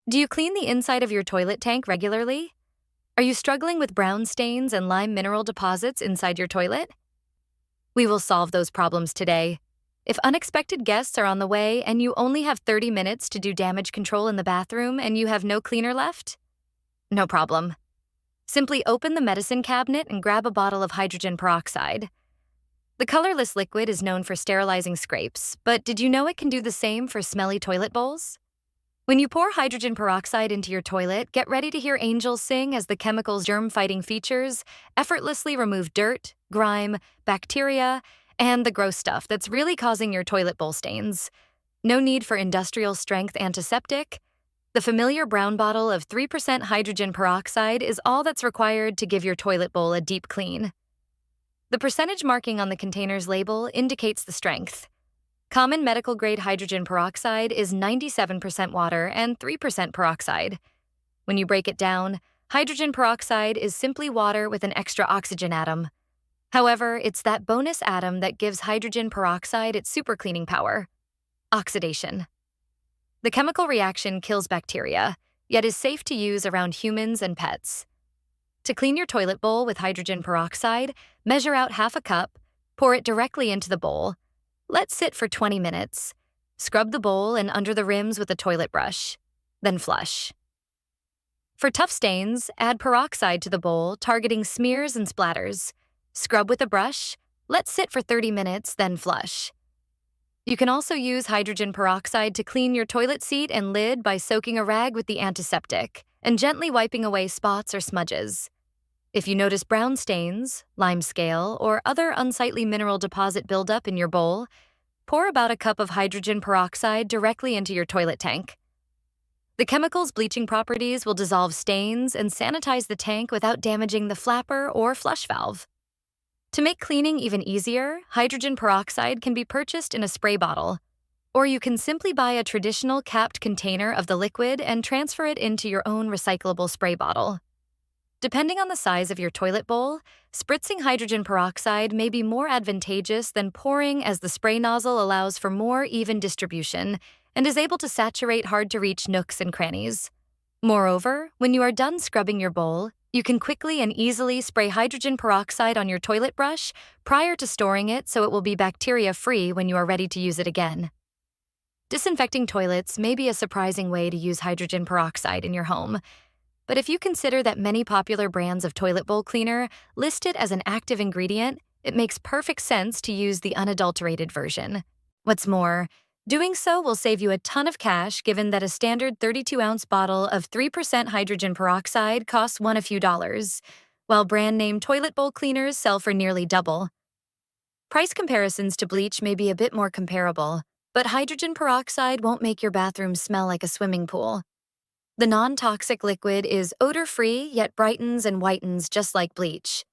Do you clean the inside of your toilet tank regularly? Are you struggling with brown stains and lime mineral deposits inside your toilet? We will solve those problems today. If unexpected guests are on the way and you only have 30 minutes to do damage control in the bathroom and you have no cleaner left, no problem. Simply open the medicine cabinet and grab a bottle of hydrogen peroxide. The colorless liquid is known for sterilizing scrapes, but did you know it can do the same for smelly toilet bowls? When you pour hydrogen peroxide into your toilet, get ready to hear angels sing as the chemical's germ-fighting features effortlessly remove dirt, grime, bacteria, and the gross stuff that's really causing your toilet bowl stains. No need for industrial-strength antiseptic. The familiar brown bottle of 3% hydrogen peroxide is all that's required to give your toilet bowl a deep clean. The percentage marking on the container's label indicates the strength. Common medical-grade hydrogen peroxide is 97% water and 3% peroxide. When you break it down, hydrogen peroxide is simply water with an extra oxygen atom. However, it's that bonus atom that gives hydrogen peroxide its supercleaning power: oxidation. The chemical reaction kills bacteria, yet is safe to use around humans and pets. To clean your toilet bowl with hydrogen peroxide, measure out half a cup, pour it directly into the bowl. Let sit for 20 minutes. Scrub the bowl and under the rims with a toilet brush. Then flush. For tough stains, add peroxide to the bowl, targeting smears and splatters. Scrub with a brush. Let sit for 30 minutes, then flush. You can also use hydrogen peroxide to clean your toilet seat and lid by soaking a rag with the antiseptic and gently wiping away spots or smudges. If you notice brown stains, lime scale, or other unsightly mineral deposit buildup in your bowl, pour about a cup of hydrogen peroxide directly into your toilet tank. The chemical's bleaching properties will dissolve stains and sanitize the tank without damaging the flapper or flush valve. To make cleaning even easier, hydrogen peroxide can be purchased in a spray bottle, or you can simply buy a traditional capped container of the liquid and transfer it into your own recyclable spray bottle. Depending on the size of your toilet bowl, spritzing hydrogen peroxide may be more advantageous than pouring, as the spray nozzle allows for more even distribution and is able to saturate hard-to-reach nooks and crannies. Moreover, when you are done scrubbing your bowl, you can quickly and easily spray hydrogen peroxide on your toilet brush prior to storing it, so it will be bacteria-free when you are ready to use it again. Disinfecting toilets may be a surprising way to use hydrogen peroxide in your home. But if you consider that many popular brands of toilet bowl cleaner list it as an active ingredient, it makes perfect sense to use the unadulterated version. What's more, doing so will save you a ton of cash, given that a standard 32-ounce bottle of 3% hydrogen peroxide costs a few dollars, while brand-name toilet bowl cleaners sell for nearly double. Price comparisons to bleach may be a bit more comparable, but hydrogen peroxide won't make your bathroom smell like a swimming pool. The non-toxic liquid is odor-free, yet brightens and whitens just like bleach.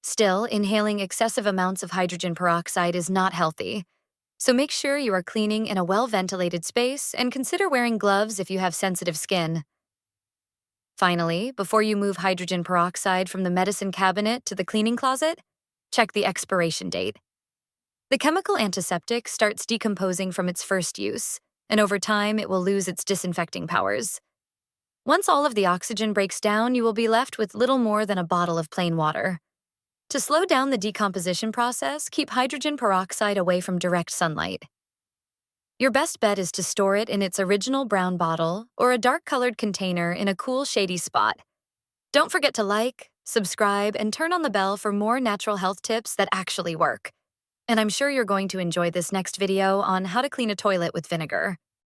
Still, inhaling excessive amounts of hydrogen peroxide is not healthy, so make sure you are cleaning in a well-ventilated space and consider wearing gloves if you have sensitive skin. Finally, before you move hydrogen peroxide from the medicine cabinet to the cleaning closet, check the expiration date. The chemical antiseptic starts decomposing from its first use, and over time it will lose its disinfecting powers. Once all of the oxygen breaks down, you will be left with little more than a bottle of plain water. To slow down the decomposition process, keep hydrogen peroxide away from direct sunlight. Your best bet is to store it in its original brown bottle or a dark-colored container in a cool, shady spot. Don't forget to like, subscribe, and turn on the bell for more natural health tips that actually work. And I'm sure you're going to enjoy this next video on how to clean a toilet with vinegar.